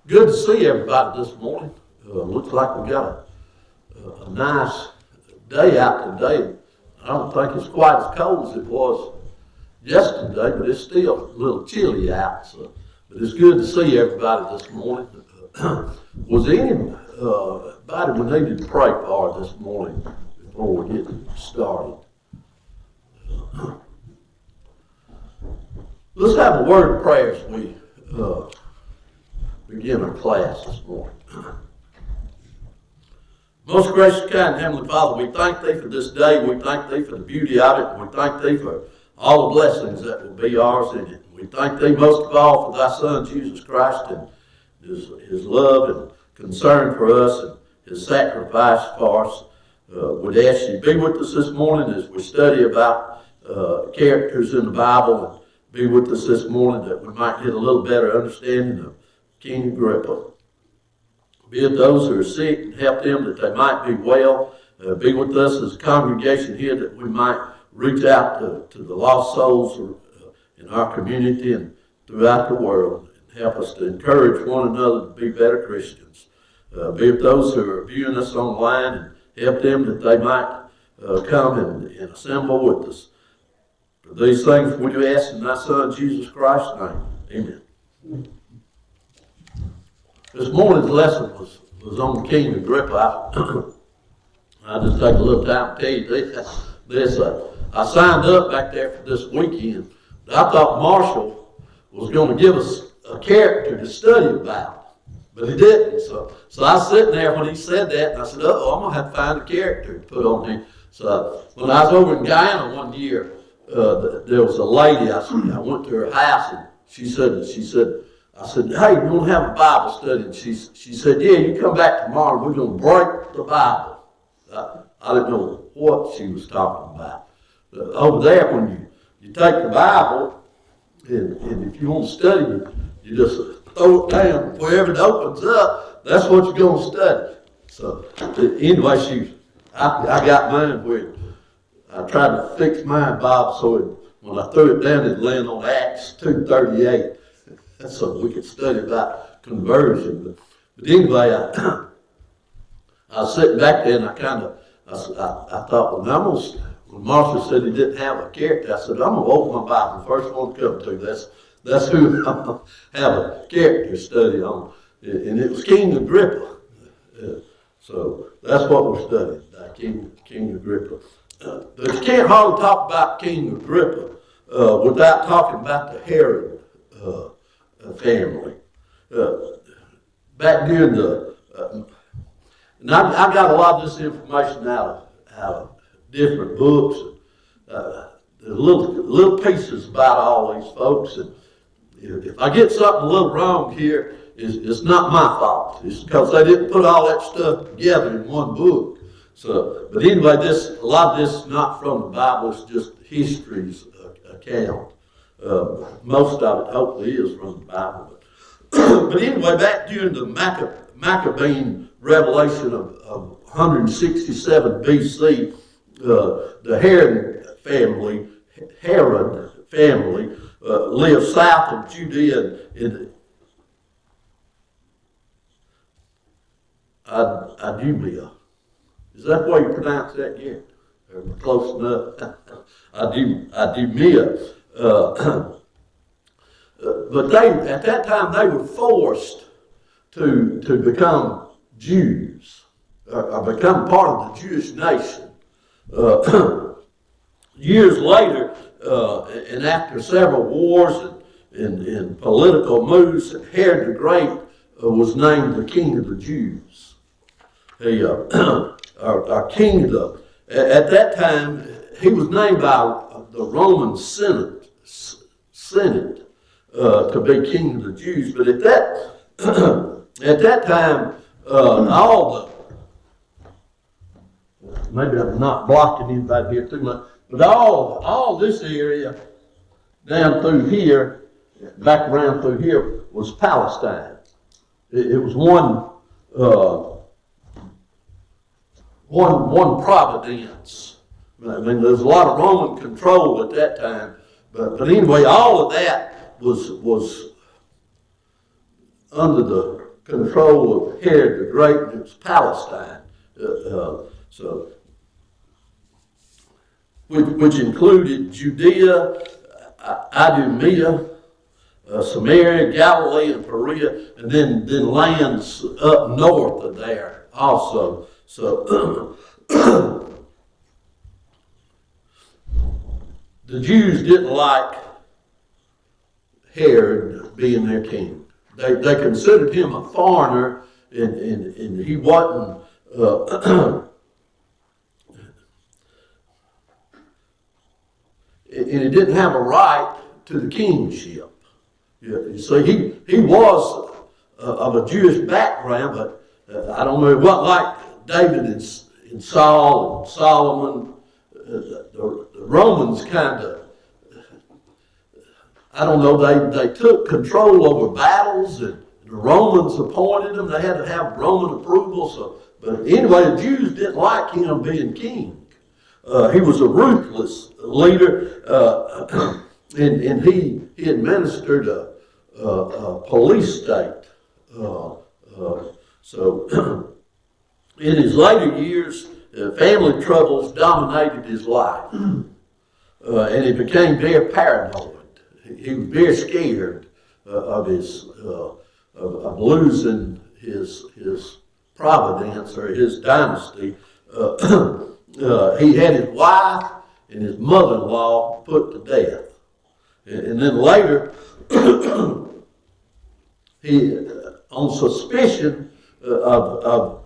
Good to see everybody this morning. Looks like we got a nice day out today. I don't think it's quite as cold as it was yesterday, but it's still a little chilly out. But it's good to see everybody this morning. Was there anybody we needed to pray for this morning before we get started? Let's have a word of prayer as we begin our class this morning. Most gracious, kind Heavenly Father, we thank Thee for this day. We thank Thee for the beauty of it. We thank Thee for all the blessings that will be ours in it. We thank Thee most of all for Thy Son, Jesus Christ, and His love and concern for us and His sacrifice for us. We'd ask You to be with us this morning as we study about characters in the Bible, and be with us this morning that we might get a little better understanding of King Agrippa. Be with those who are sick and help them that they might be well. Be with us as a congregation here that we might reach out to the lost souls in our community and throughout the world, and help us to encourage one another to be better Christians. Be with those who are viewing us online and help them that they might come and assemble with us. For these things we do ask in Thy Son Jesus Christ's name. Amen. This morning's lesson was on King Agrippa. I'll just take a little time to tell you this. I signed up back there for this weekend. I thought Marshall was going to give us a character to study about, but he didn't. So I was sitting there when he said that, and I said, I'm going to have to find a character to put on here. So when I was over in Guyana one year, there was a lady, I went to her house, and she said, I said, hey, we're going to have a Bible study. And she said, yeah, you come back tomorrow. We're going to break the Bible. I didn't know what she was talking about. But over there, when you take the Bible, and if you want to study it, you just throw it down. Wherever it opens up, that's what you're going to study. So anyway, I got mine where I tried to fix mine, Bob, so when I threw it down, it landed on Acts 2:38. So we could study about conversion. But anyway, I was sitting back there, and I thought, when Marshall said he didn't have a character, I said, I'm going to open my Bible. The first one to come to, that's who I'm going to have a character study on. And it was King Agrippa. So that's what we're studying, King Agrippa. But you can't hardly talk about King Agrippa without talking about the Herod family. Back during and I got a lot of this information out of different books. There's little pieces about all these folks, and if I get something a little wrong here, it's not my fault. It's because they didn't put all that stuff together in one book. So, but anyway, a lot of this is not from the Bible. It's just history's account. Most of it hopefully is from the Bible. But anyway, back during the Maccabean revelation of 167 BC, the Herod family lived south of Judea in Idumea. Is that the way you pronounce that yet? Close enough. Idumea. But at that time they were forced to become Jews or become part of the Jewish nation. Years later, and after several wars and political moves, Herod the Great was named the King of the Jews. Our king at that time, he was named by the Roman Senate to be King of the Jews. But at that time, maybe I'm not blocking anybody here too much, but all this area down through here, back around through here, was Palestine. It was one providence. I mean, there's a lot of Roman control at that time, but anyway, all of that was under the control of Herod the Great, and it was Palestine. So, which included Judea, Idumea, Samaria, Galilee, and Perea, and then lands up north of there also. So the Jews didn't like Herod being their king. They considered him a foreigner, and he wasn't. And he didn't have a right to the kingship. You see, he was of a Jewish background, but I don't know, it wasn't like David and Saul and Solomon. The Romans kind of, I don't know, they took control over battles, and the Romans appointed them. They had to have Roman approval. But anyway, the Jews didn't like him being king. He was a ruthless leader, and he administered a police state. So in his later years, family troubles dominated his life, and he became very paranoid. He was very scared of losing his providence or his dynasty. He had his wife and his mother-in-law put to death. And then later, he, on suspicion of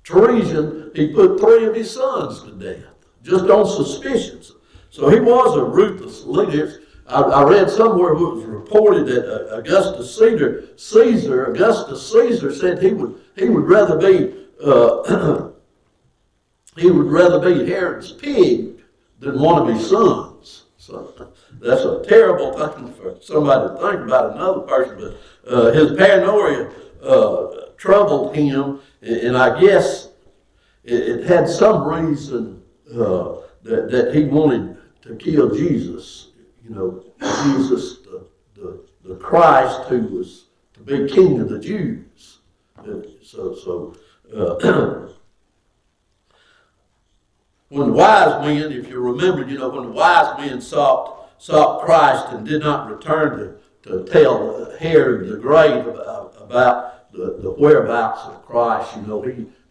treason, he put 3 of his sons to death, just on suspicions. So he was a ruthless leader. I read somewhere where it was reported that Augustus Caesar said he would rather be Herod's pig than one of his sons. So that's a terrible thing for somebody to think about another person. But his paranoia troubled him, and I guess it had some reason that he wanted to kill Jesus. You know, Jesus, the Christ, who was to be King of the Jews. When the wise men, if you remember, when the wise men sought Christ and did not return to tell Herod the Great about the whereabouts of Christ,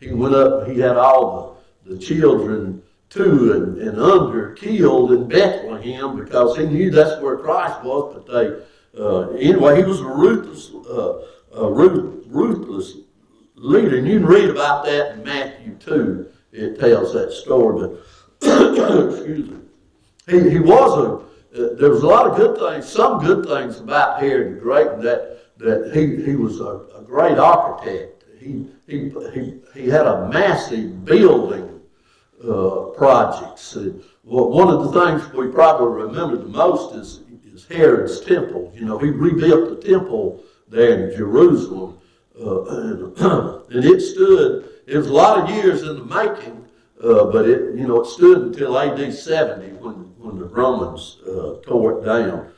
he went up and he had all the children 2 and under killed in Bethlehem because he knew that's where Christ was. But anyway, he was a ruthless leader, and you can read about that in Matthew 2. It tells that story. But excuse me, he was there was a lot of good things, some good things about Herod the Great, and that he was a great architect. He had a massive building projects. One of the things we probably remember the most is Herod's temple. He rebuilt the temple there in Jerusalem, and it stood. It was a lot of years in the making, but it stood until AD 70 when the Romans tore it down.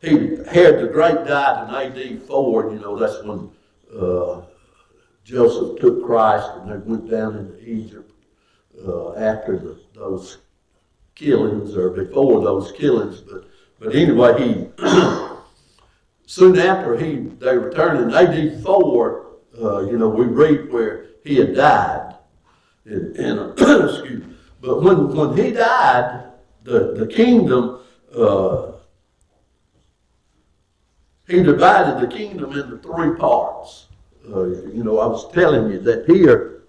Herod the Great died in AD 4. That's when Joseph took Christ and they went down into Egypt after those killings or before those killings. But anyway, soon after they returned in AD 4. We read where he had died. And excuse me. But when he died, the kingdom. He divided the kingdom into 3 parts. I was telling you that here,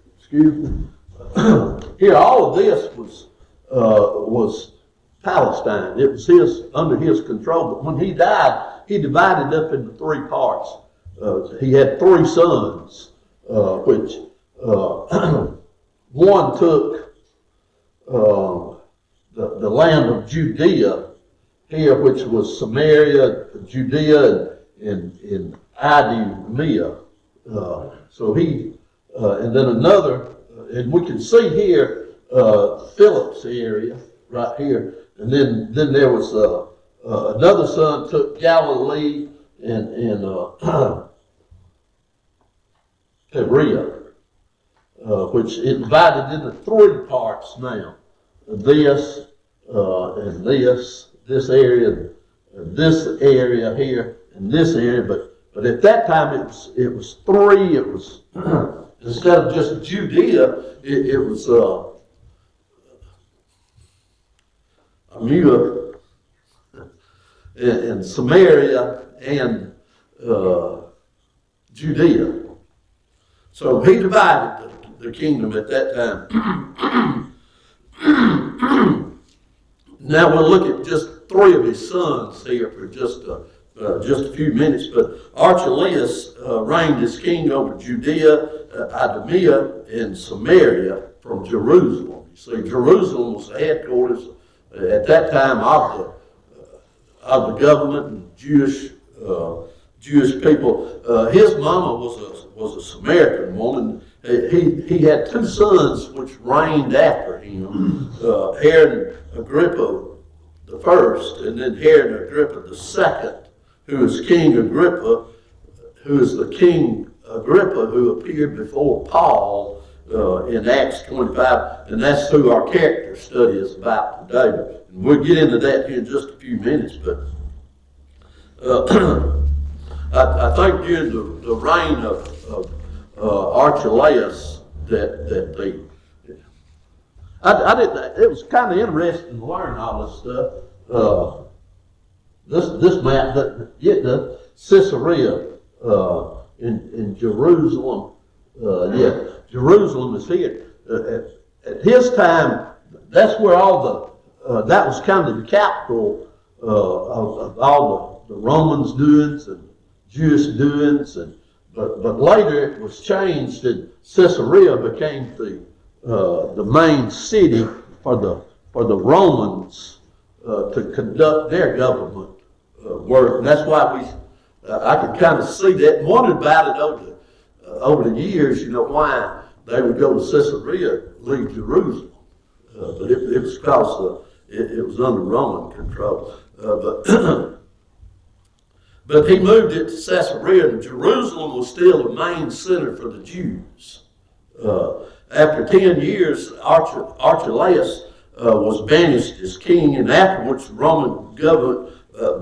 here all of this was Palestine. It was under his control. But when he died, he divided up into 3 parts. He had 3 sons, which one took the land of Judea here, which was Samaria, Judea, and Idumea. So he, and then another, and we can see here Philip's area right here, and then there was another son took Galilee and Perea, which is divided into three parts now. This and this area, this area here, and this area. But at that time it was three. It was instead of just Judea, it was Amua and Samaria and Judea. So he divided the kingdom at that time. Now we'll look at just three of his sons here for just a few minutes. But Archelaus reigned as king over Judea, Idumea, and Samaria from Jerusalem. You see, Jerusalem was the headquarters at that time of the government and Jewish people. His mama was a Samaritan woman. He had two sons which reigned after him, Herod Agrippa the first, and then Herod Agrippa the second, who is King Agrippa, who is the King Agrippa who appeared before Paul in Acts 25, and that's who our character study is about today. And we'll get into that here in just a few minutes, but I think during the reign of Archelaus that they, it was kind of interesting to learn all this stuff. This map that get the Caesarea in Jerusalem. Jerusalem is here. At his time, that's where all that was kind of the capital of all the Romans' doings and Jewish doings, but later it was changed, and Caesarea became the main city for the Romans to conduct their government work. And that's why I could kind of see that and wondered about it over the years, why they would go to Caesarea, leave Jerusalem. But it was because it was under Roman control. But he moved it to Caesarea, and Jerusalem was still the main center for the Jews. After 10 years, Archelaus was banished as king, and afterwards the Roman government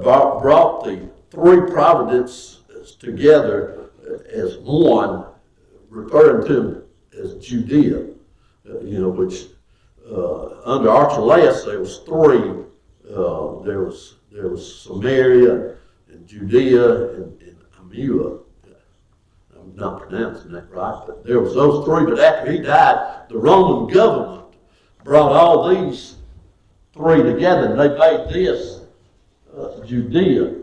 brought the three provinces together as one, referring to them as Judea. Which under Archelaus there was three. There was Samaria and Judea and Amua. I'm not pronouncing that right, but there was those three. But after he died, the Roman government brought all these three together, and they made this Judea,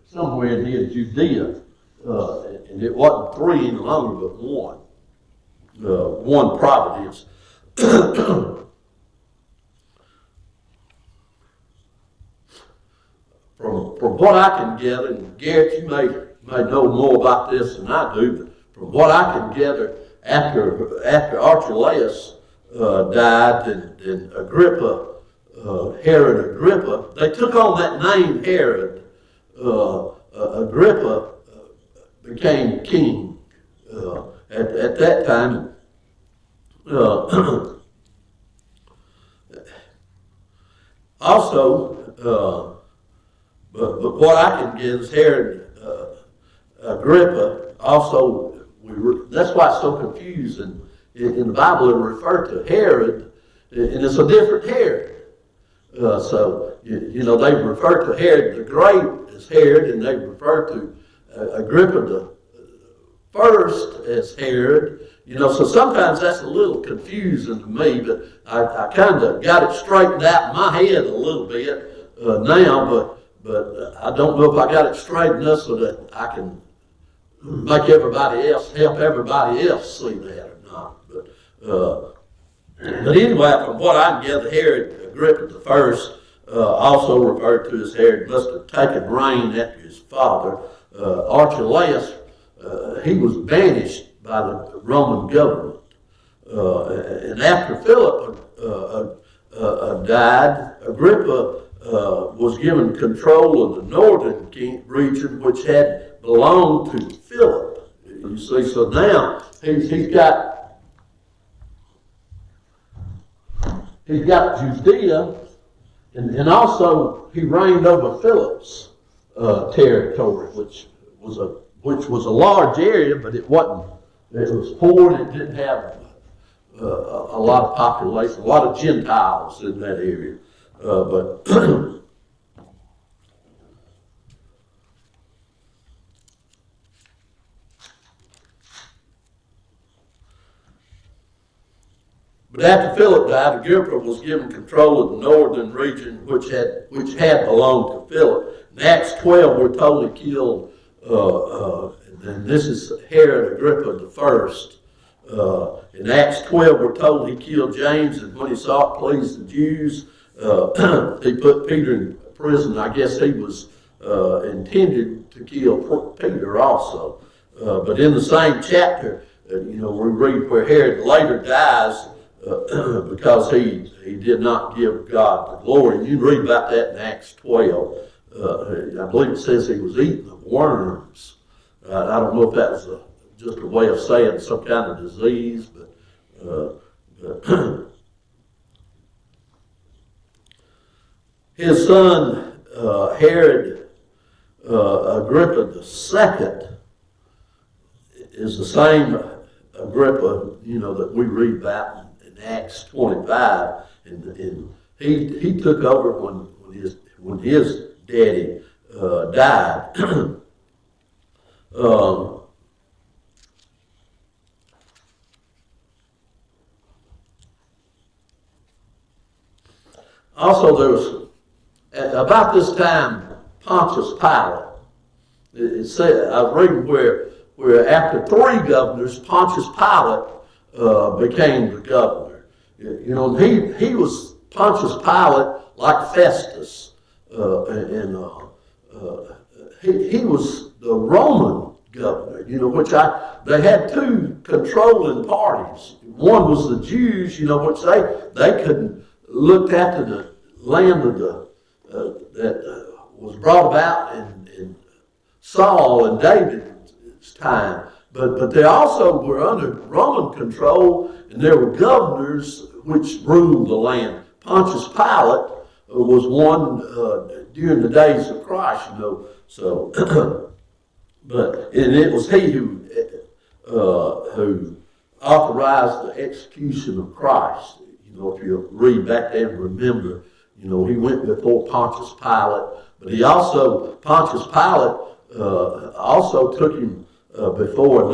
somewhere near Judea, and it wasn't three any longer, but one province. From what I can gather, and Garrett, you may know more about this than I do, but from what I can gather, after Archelaus died, and Agrippa, Herod Agrippa, they took on that name Herod. Agrippa became king at that time. Also, but what I can get is Herod Agrippa also, that's why it's so confusing. In the Bible it referred to Herod, and it's a different Herod. So they refer to Herod the Great as Herod, and they refer to Agrippa the First as Herod. So sometimes that's a little confusing to me, but I kind of got it straightened out in my head a little bit now, but I don't know if I got it straightened up so that I can make help everybody else see that or not. But anyway, from what I can gather, Herod Agrippa the First, also referred to as Herod, must have taken reign after his father. Archelaus, he was banished by the Roman government. And after Philip died, Agrippa was given control of the northern region, which had belonged to Philip. You see, so now he's got Judea, and also he reigned over Philip's territory, which was a large area, but it wasn't. It was poor, and it didn't have a lot of population, a lot of Gentiles in that area. But But after Philip died, Agrippa was given control of the northern region, which had belonged to Philip. In Acts 12, we're told he killed, and this is Herod Agrippa the first. In Acts 12, we're told he killed James, and when he saw it pleased the Jews, he put Peter in prison. I guess he was intended to kill Peter also. But in the same chapter, we read where Herod later dies because he did not give God the glory. And you can read about that in Acts 12. I believe it says he was eating of worms. I don't know if that was just a way of saying some kind of disease, but his son Herod Agrippa II is the same Agrippa, that we read about in Acts 25, and he took over when his daddy died. Also, there was, about this time, Pontius Pilate. It said, I was reading where after 3 governors, Pontius Pilate became the governor. He was Pontius Pilate like Festus, and he was the Roman governor. Which they had 2 controlling parties. One was the Jews, which they couldn't look after the land of that was brought about in Saul and David's time. But they also were under Roman control, and there were governors which ruled the land. Pontius Pilate was one during the days of Christ, So, and it was he who authorized the execution of Christ. If you read back there and remember, he went before Pontius Pilate, but Pontius Pilate also took him before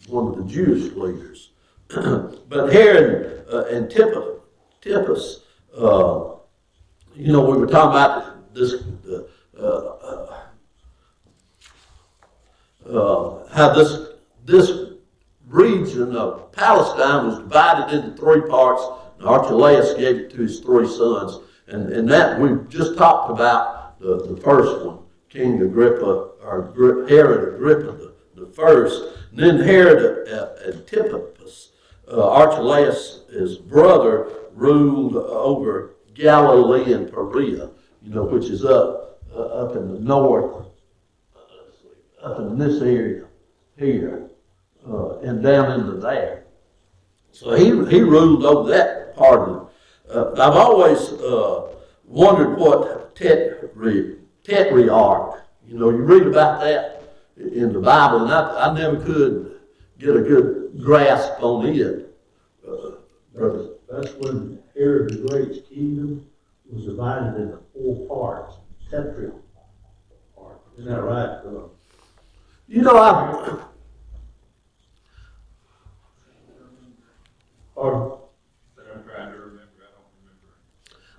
one of the Jewish leaders. But Herod Antipas, we were talking about this, how this region of Palestine was divided into 3 parts, and Archelaus gave it to his 3 sons. And that we just talked about the first one, King Agrippa, or Herod Agrippa the first. And then Herod Antipas, Archelaus, his brother, ruled over Galilee and Perea, which is up in the north, up in this area here, and down into there. So he ruled over that part of it. I've always wondered what tetrarch, you read about that in the Bible, and I never could get a good grasp on it. That's when Herod the Great's kingdom was divided into 4 parts. Tetrarch. Isn't that right?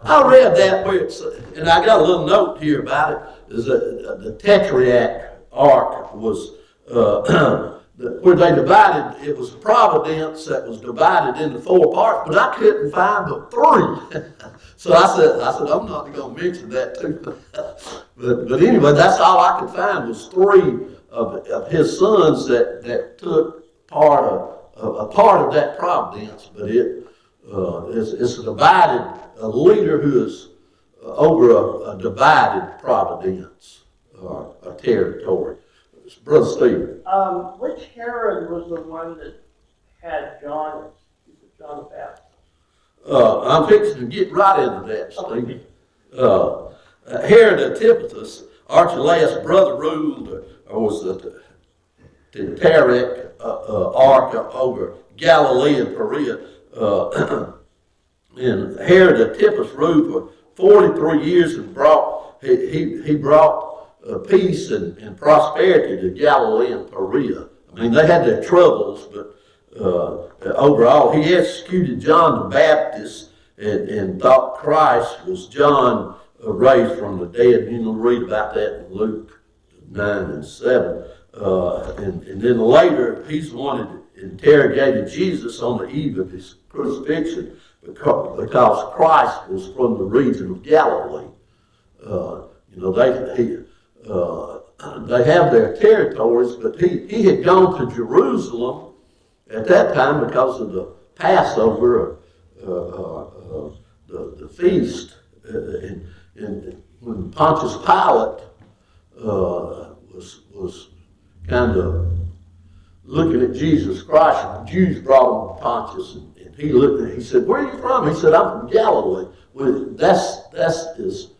I read that where and I got a little note here about it, is that the Tetrarch was, where they divided, it was Providence that was divided into 4 parts, but I couldn't find but 3. So I said, I'm not going to mention that too. but anyway, that's all I could find was 3 of his sons that took part a part of that providence, but it's a divided a leader who is over a divided providence or a territory. Brother Stephen. Which Herod was the one that had John the Baptist? I'm fixing to get right into that, Stephen. Herod Antipas, Archelaus' brother, ruled, or was the Tetrarch ark over Galilee and Perea. And Herod Antipas ruled for 43 years and he brought peace and prosperity to Galilee and Perea. I mean, they had their troubles, but overall, he executed John the Baptist and thought Christ was John raised from the dead. You know, read about that in Luke 9 and 7. And then later, he's the one that interrogated Jesus on the eve of his crucifixion because Christ was from the region of Galilee. They have their territories, but he had gone to Jerusalem at that time because of the Passover, the feast, and when Pontius Pilate was kind of looking at Jesus Christ, and the Jews brought him to Pontius, and he looked at him, he said, "Where are you from?" He said, "I'm from Galilee." Well, that's his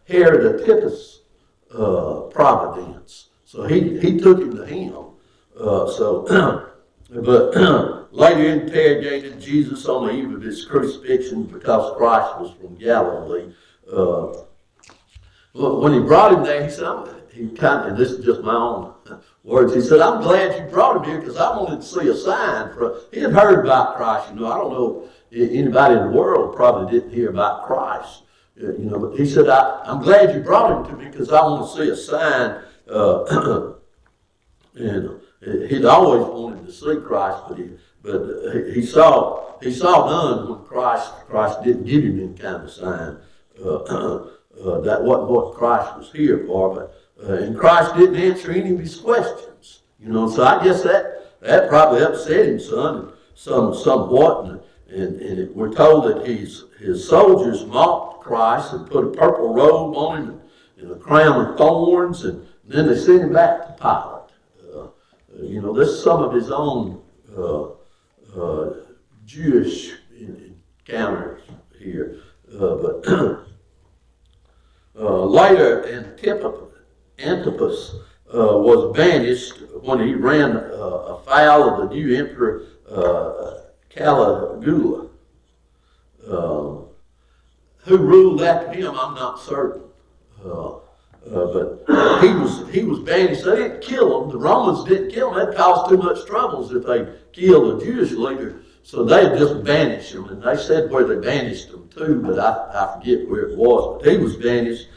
Herod Antipas providence. So he took him to him. But later interrogated Jesus on the eve of his crucifixion because Christ was from Galilee. When he brought him there, he said, and this is just my own words, he said, "I'm glad you brought him here because I wanted to see a sign." He had heard about Christ. I don't know if anybody in the world probably didn't hear about Christ. But he said, "I'm glad you brought him to me because I want to see a sign." And he'd always wanted to see Christ, but he saw none when Christ didn't give him any kind of sign. That wasn't what Christ was here for, and Christ didn't answer any of his questions. So I guess that probably upset him somewhat, and we're told that his soldiers mocked Christ and put a purple robe on him and a crown of thorns, and then they sent him back to Pilate. This is some of his own Jewish encounters here. But later, Antipas was banished when he ran afoul of the new emperor Caligula. Who ruled after him, I'm not certain. But he was banished. They didn't kill him. The Romans didn't kill him. That caused too much troubles if they killed a Jewish leader. So they just banished him. And they said where they banished him to, but I forget where it was. But he was banished.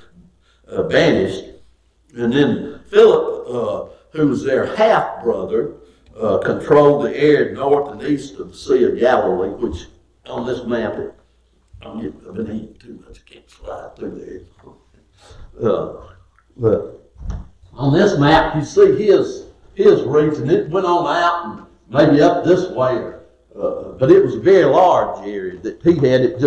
And then Philip, who was their half-brother, controlled the area north and east of the Sea of Galilee, which on this map, I've been eating too much. I can't slide through there. But on this map, you see his region. It went on out and maybe up this way, but it was a very large area that he had. It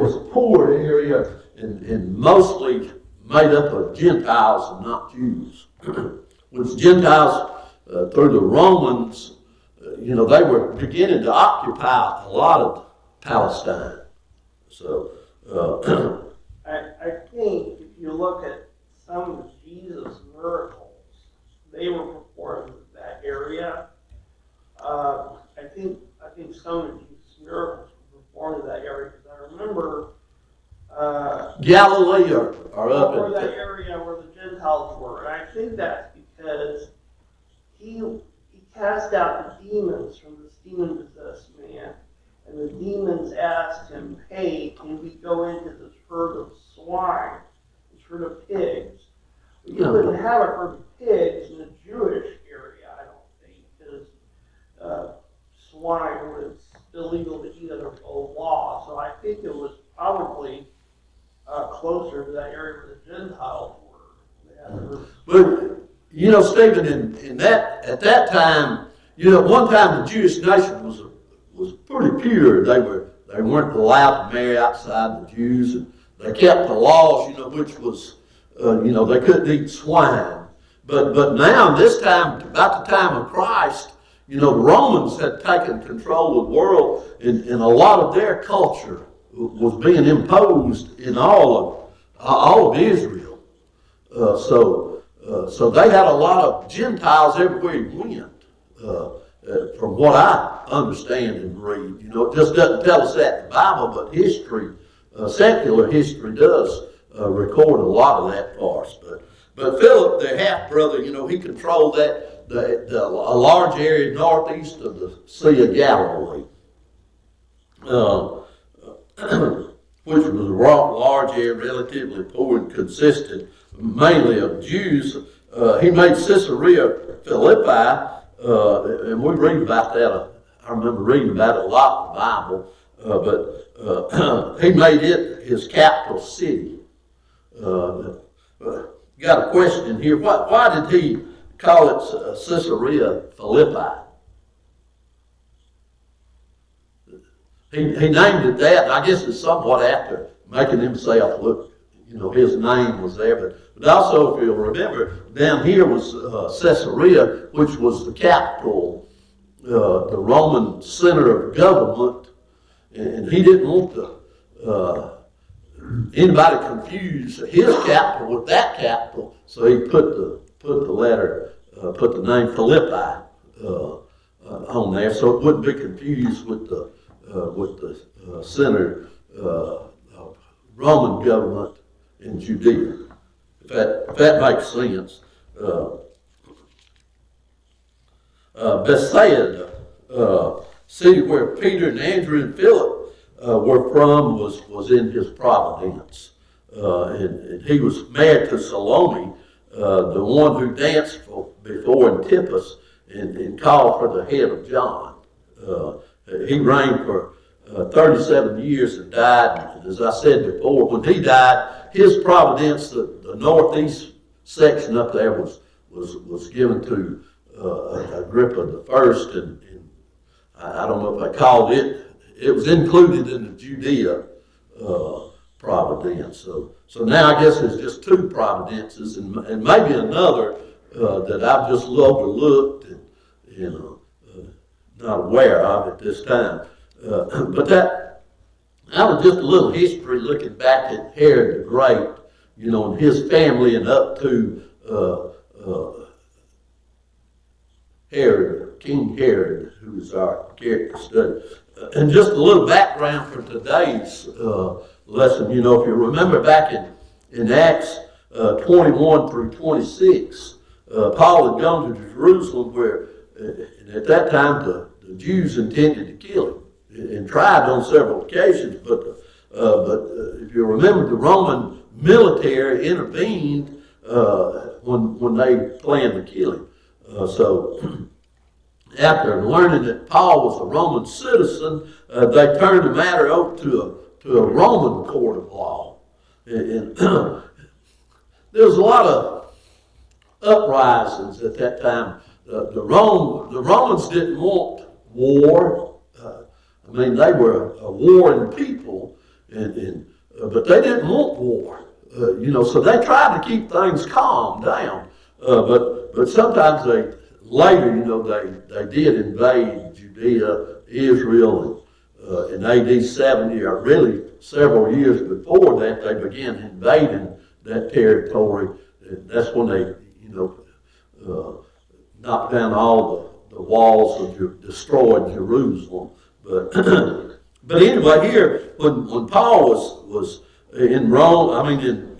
was a poor area and mostly made up of Gentiles and not Jews. Which Gentiles, through the Romans, they were beginning to occupy a lot of Palestine. So I think if you look at some of Jesus' miracles, they were performed in that area. I think some of Jesus' miracles were performed in that area because I remember Galilee are up in that area where the Gentiles were, and I think that's because he cast out the demons from this demon-possessed man, and the demons asked him, "Hey, can we go into this herd of swine, this herd of pigs?" But you couldn't have a herd of pigs in the Jewish area, I don't think, because swine was illegal to eat under the old law. So I think it was probably closer to that area where the Gentiles were. But Stephen, at that time, You know, at one time the Jewish nation was pretty pure. They weren't allowed to marry outside the Jews, and they kept the laws, you know, which was, you know, they couldn't eat swine. But now, this time, about the time of Christ, you know, the Romans had taken control of the world, and a lot of their culture was being imposed in all of Israel. So they had a lot of Gentiles everywhere you went. From what I understand and read, you know, it just doesn't tell us that in the Bible, but history, secular history, does record a lot of that for us. But Philip, the half brother, you know, he controlled a large area northeast of the Sea of Galilee, which was a large area, relatively poor, and consisted mainly of Jews. He made Caesarea Philippi. And we read about that. I remember reading about it a lot in the Bible. But he made it his capital city. Got a question here. Why did he call it Caesarea Philippi? He named it that. I guess it's somewhat after making himself look, you know, his name was there. But also, if you'll remember, down here was Caesarea, which was the capital, the Roman center of government, and he didn't want anybody confuse his capital with that capital, so he put the name Philippi on there, so it wouldn't be confused with the center of Roman government in Judea. If that makes sense. Bethsaida, city where Peter and Andrew and Philip were from, was in his providence. And he was married to Salome, the one who danced before Antipas and called for the head of John. He reigned for 37 years and died. And as I said before, when he died, his providence, the northeast section up there, was given to Agrippa the First, and I don't know if I called it. It was included in the Judea providence. So now I guess there's just two providences, and maybe another that I've just overlooked and not aware of at this time. But that was just a little history looking back at Herod the Great, you know, and his family, and up to Herod, King Herod, who is our character study. And just a little background for today's lesson. You know, if you remember back in Acts 21 through 26, Paul had gone to Jerusalem where, at that time, the Jews intended to kill him and tried on several occasions. But if you remember, the Roman military intervened when they planned to kill him. So after learning that Paul was a Roman citizen, they turned the matter over to a Roman court of law. And there was a lot of uprisings at that time. The Romans didn't want war. I mean, they were a warring people, but they didn't want war. You know, so they tried to keep things calm down. But sometimes later, you know, they did invade Judea, Israel, in AD 70, or really several years before that, they began invading that territory. And that's when they, you know, knocked down all the walls and destroyed Jerusalem. But anyway, here when Paul was in Rome, in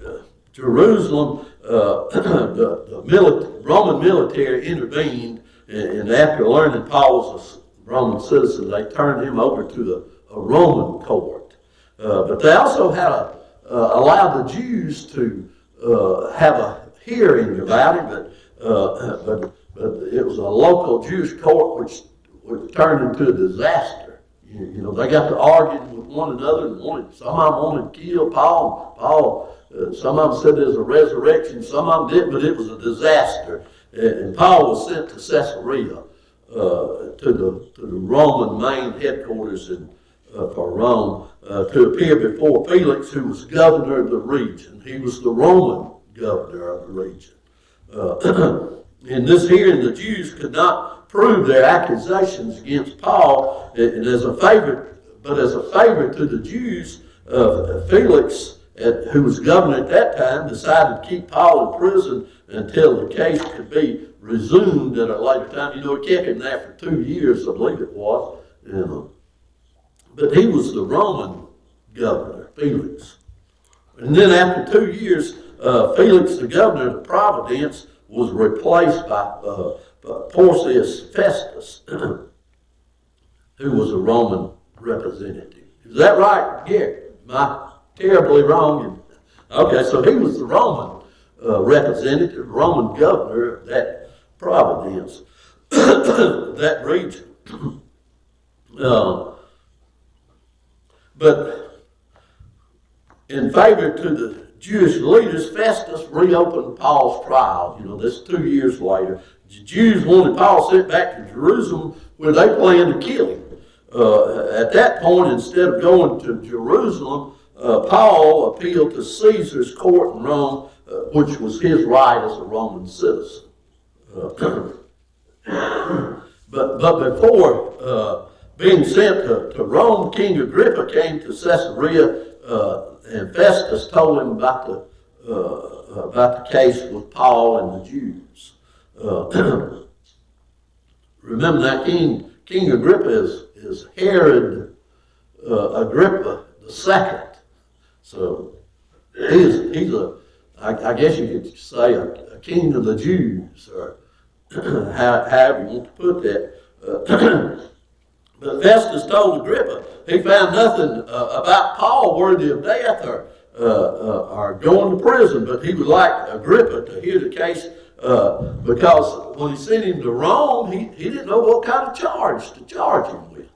Jerusalem, the Roman military intervened, and after learning Paul was a Roman citizen, they turned him over to a Roman court. But they also had allowed the Jews to have a hearing about him, but it was a local Jewish court which turned into a disaster. You know, they got to arguing with one another, and some of them wanted to kill Paul. Some of them said there's a resurrection, some of them didn't, but it was a disaster. And Paul was sent to Caesarea to the Roman main headquarters for Rome to appear before Felix, who was governor of the region. He was the Roman governor of the region. In this hearing, the Jews could not prove their accusations against Paul, and as a favor to the Jews, Felix, who was governor at that time, decided to keep Paul in prison until the case could be resumed at a later time. You know, he kept him there for 2 years, I believe it was. But he was the Roman governor, Felix. And then after 2 years, Felix, the governor of the province, was replaced by Porcius Festus, who was a Roman representative. Is that right, Gary? Am I terribly wrong? Okay, so he was the Roman representative, Roman governor of that province, that region. But in favor to the Jewish leaders, Festus reopened Paul's trial. You know, this 2 years later. The Jews wanted Paul sent back to Jerusalem where they planned to kill him. At that point, instead of going to Jerusalem, Paul appealed to Caesar's court in Rome, which was his right as a Roman citizen. But before being sent to Rome, King Agrippa came to Caesarea, and Festus told him about the case with Paul and the Jews. Remember that King Agrippa is Herod Agrippa II. So he's I guess you could say a king of the Jews, or however you want to put that. But Festus told Agrippa he found nothing about Paul worthy of death or going to prison, but he would like Agrippa to hear the case because when he sent him to Rome, he didn't know what kind of charge to charge him with.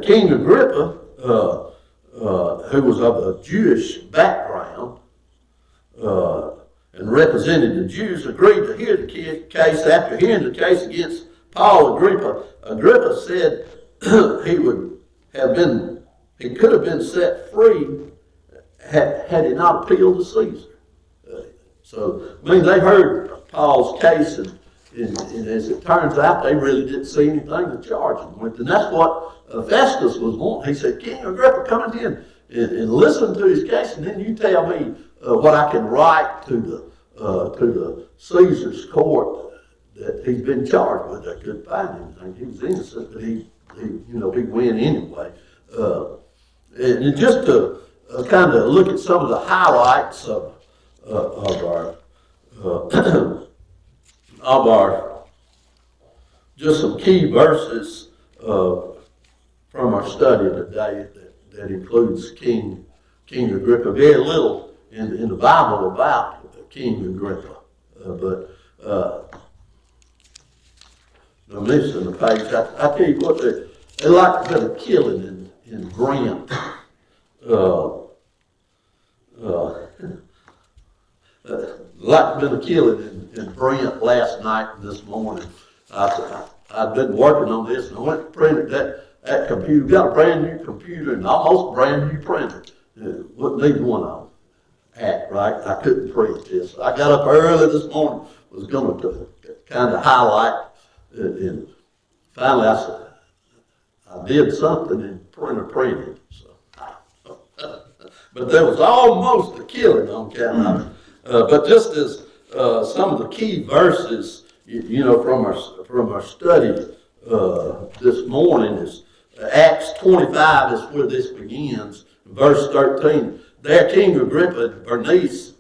King Agrippa, who was of a Jewish background, and represented the Jews, agreed to hear the case. After hearing the case against Paul, Agrippa said he could have been set free had he not appealed to Caesar. So, I mean, they heard Paul's case, and as it turns out, they really didn't see anything to charge him with. And that's what Festus was wanting. He said, King Agrippa, come in and listen to his case, and then you tell me what I can write to the Caesar's court that he's been charged with. They couldn't find anything. He was innocent, but he went anyway. And just to kind of look at some of the highlights of our just some key verses from our study today that includes King Agrippa. Very little in the Bible about King Agrippa, but I'm missing the page. I tell you what, they like a bit of killing in Brent. Like a bit of killing in Brent last night and this morning. I'd been working on this, and I went to print that computer. Got a brand new computer and almost brand new printer. Wouldn't need one of them. Right? I couldn't print this. I got up early this morning, was going to kind of highlight, and finally I said, I did something and printer printed. So. But there was almost a killing on camera. But just as some of the key verses, from our study this morning is Acts 25 is where this begins. Verse 13. There King Agrippa and Bernice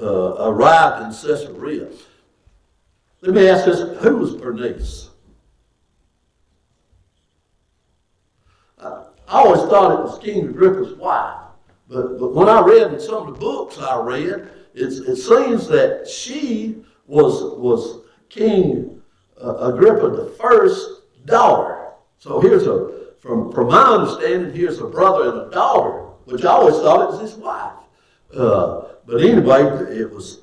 arrived in Caesarea. Let me ask this, who was Bernice? I always thought it was King Agrippa's wife, but when I read in some of the books I read, it seems that she was King Agrippa the first daughter. So here's from my understanding, here's a brother and a daughter, which I always thought it was his wife. But anyway, it was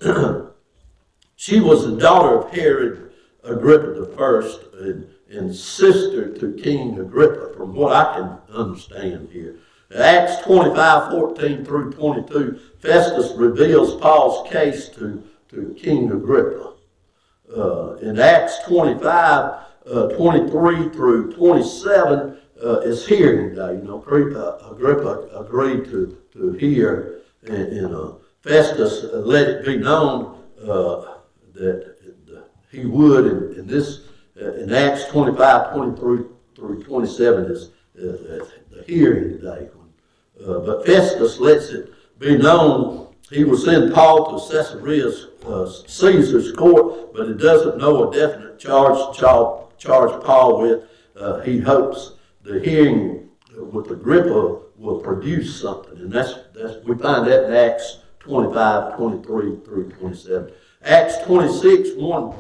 She was the daughter of Herod Agrippa I and sister to King Agrippa, from what I can understand here. Acts 25:14 through 22, Festus reveals Paul's case to King Agrippa. In Acts 25:23 through 27 is hearing day. Agrippa agreed to hear, and Festus let it be known that he would, and this in Acts 25:23 through 27 is the hearing day. But Festus lets it be known he will send Paul to Caesarea's Caesar's court, but he doesn't know a definite charge Paul with. He hopes the hearing with Agrippa will produce something, and that's we find that in Acts 25:23 through 27. Acts 26:1,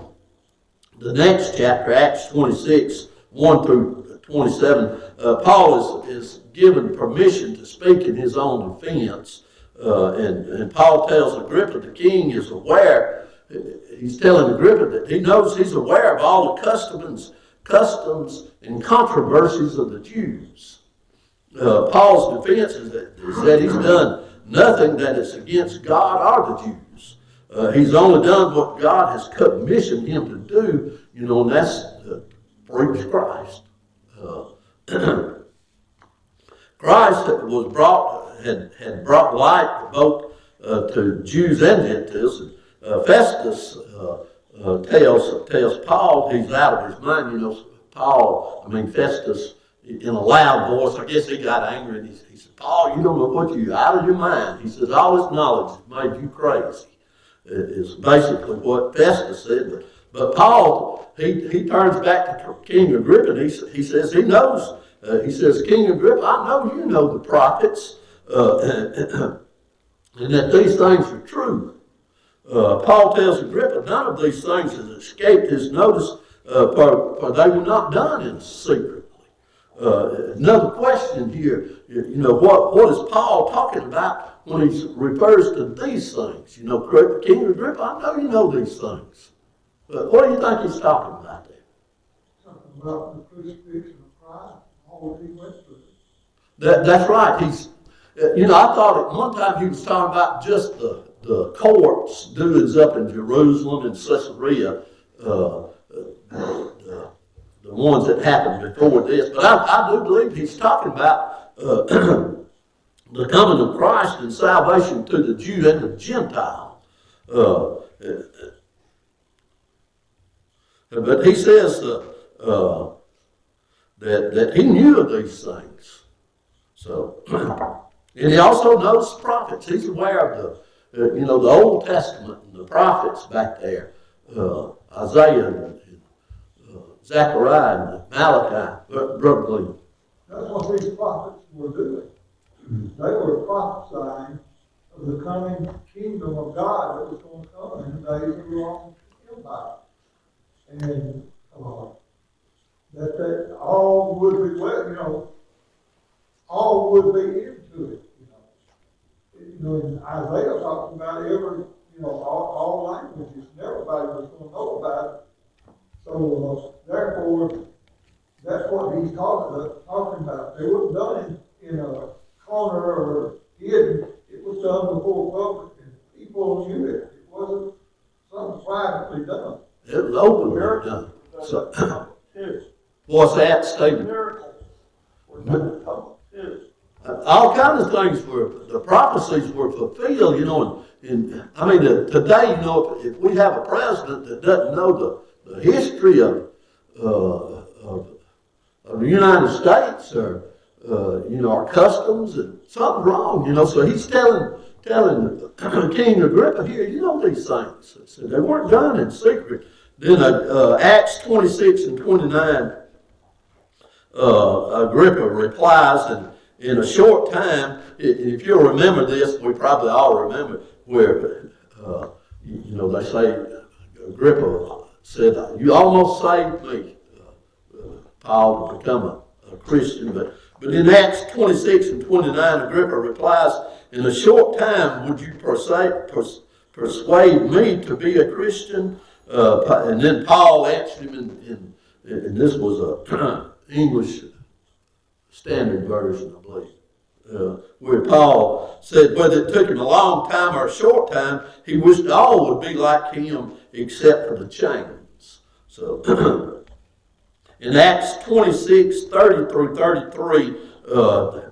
the next chapter, Acts 26:1 through 27, Paul is given permission to speak in his own defense. And Paul tells Agrippa the king is aware. He's telling Agrippa that he knows he's aware of all the customs and controversies of the Jews. Paul's defense is that he's done nothing that is against God or the Jews. He's only done what God has commissioned him to do, and that's preach Christ. Christ had brought light both to Jews and Gentiles. Festus tells Paul he's out of his mind. Festus, in a loud voice, I guess he got angry, and he said, Paul, you don't know what you're out of your mind. He says, all this knowledge has made you crazy. Is basically what Festus said. But Paul, he turns back to King Agrippa, and he says he knows. He says, King Agrippa, I know you know the prophets, and that these things are true. Paul tells Agrippa, none of these things has escaped his notice, for they were not done in secretly. Another question here, what is Paul talking about when he refers to these things? King Agrippa, I know you know these things. What do you think he's talking about there? Talking about the crucifixion of Christ, all that he went through. That's right. I thought at one time he was talking about just the courts doings up in Jerusalem and Caesarea, the ones that happened before this. But I do believe he's talking about the coming of Christ and salvation to the Jew and the Gentile. But he says that he knew of these things. So, and he also knows prophets. He's aware of the Old Testament and the prophets back there, Isaiah and Zechariah and Malachi, Brother Glenn. That's what these prophets were doing. They were prophesying of the coming kingdom of God that was going to come in the days of the Roman Empire. And that all would be all would be into it. And Isaiah talks about every, all languages, and everybody was going to know about it. So therefore, that's what he's talking about. It wasn't done in a corner or hidden. It was done before public, and people knew it. It wasn't something privately done. It was openly done. So, what's that statement? Miracles were done in public too. All kinds of things the prophecies were fulfilled, today, if we have a president that doesn't know the history of the United States or, our customs, and something's wrong, so he's telling King Agrippa here, these things. So they weren't done in secret. Then Acts 26 and 29, Agrippa replies, and in a short time, if you'll remember this, we probably all remember, where, they say, Agrippa said, you almost saved me, Paul, to become a Christian. But in Acts 26 and 29, Agrippa replies, in a short time would you persuade me to be a Christian? And then Paul answered him and this was a English Standard Version, I believe, where Paul said whether it took him a long time or a short time, he wished all would be like him except for the chains. So in Acts 26, 30 through 33,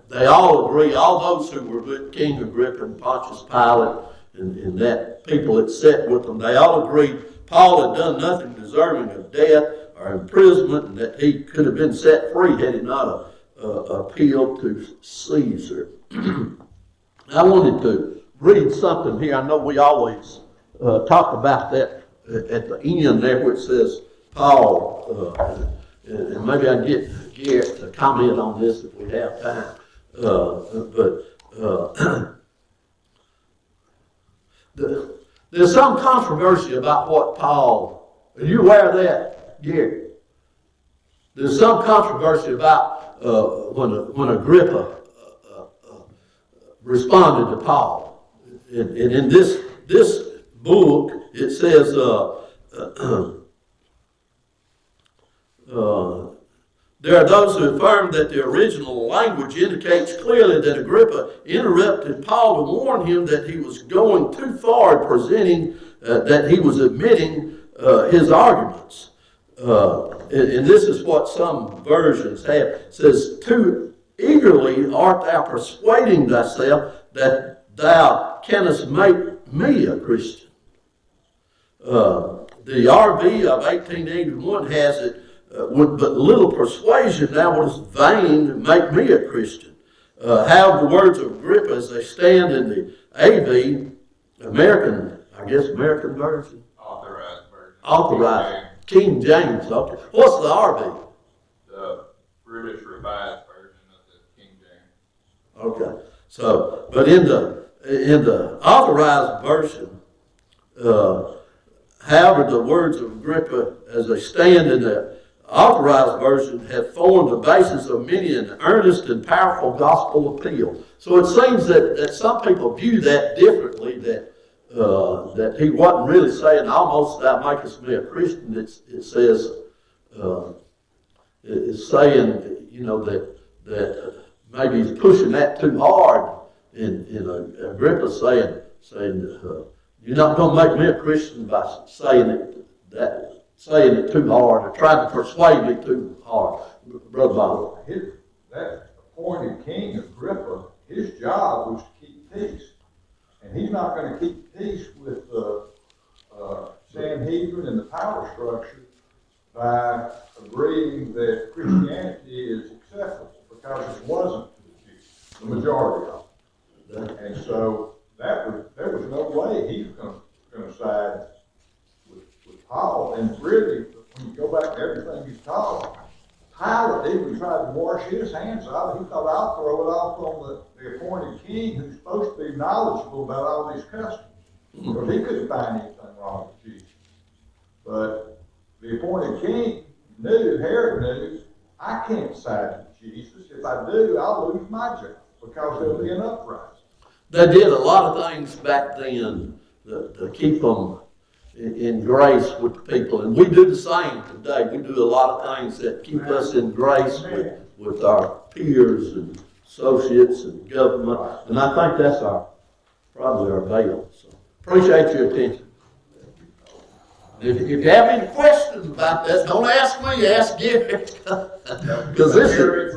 they all agree, all those who were with King Agrippa and Pontius Pilate and that people that sat with them, they all agreed Paul had done nothing deserving of death or imprisonment, and that he could have been set free had he not appealed to Caesar. I wanted to read something here. I know we always talk about that at the end there, which says Paul, and maybe I can get Garrett to comment on this if we have time. There's some controversy about what Paul, are you aware of that, Gary? There's some controversy about when Agrippa responded to Paul. And in this book, it says, there are those who affirm that the original language indicates clearly that Agrippa interrupted Paul to warn him that he was going too far, presenting that he was admitting his arguments. And this is what some versions have. It says, too eagerly art thou persuading thyself that thou canst make me a Christian. The RV of 1881 has it, with but little persuasion thou wouldst vain make me a Christian. However, the words of Agrippa as they stand in the AV, American version? Authorized. King James. Okay. What's the RV? The British Revised Version of the King James. Okay. So, but in the Authorized Version, however, the words of Agrippa as they stand in the Authorized Version have formed the basis of many an earnest and powerful gospel appeal. So it seems that some people view that differently, that he wasn't really saying, almost thou makest me a Christian. It says, it's saying, you know, that maybe he's pushing that too hard. And Agrippa saying, you're not going to make me a Christian by saying it too hard or trying to persuade me too hard. Brother Bob. That appointed King Agrippa, his job was to keep peace. And he's not going to keep peace with the Sanhedrin and the power structure by agreeing that Christianity is acceptable, because it wasn't to the Jews, the majority of them. And so there was no way he was going to side with Paul. And really, when you go back to everything he's taught, Pilate even tried to wash his hands of it. He thought, I'll throw it off on the appointed king who's supposed to be knowledgeable about all these customs. Because he couldn't find anything wrong with Jesus. But the appointed king knew, Herod knew, I can't side with Jesus. If I do, I'll lose my job because there'll be an uprising. They did a lot of things back then to keep them in grace with the people. And we do the same today. We do a lot of things that keep us in grace with our peers and associates and government. And I think that's probably our bail. So appreciate your attention. If you have any questions about that, don't ask me, ask Gary. Because this is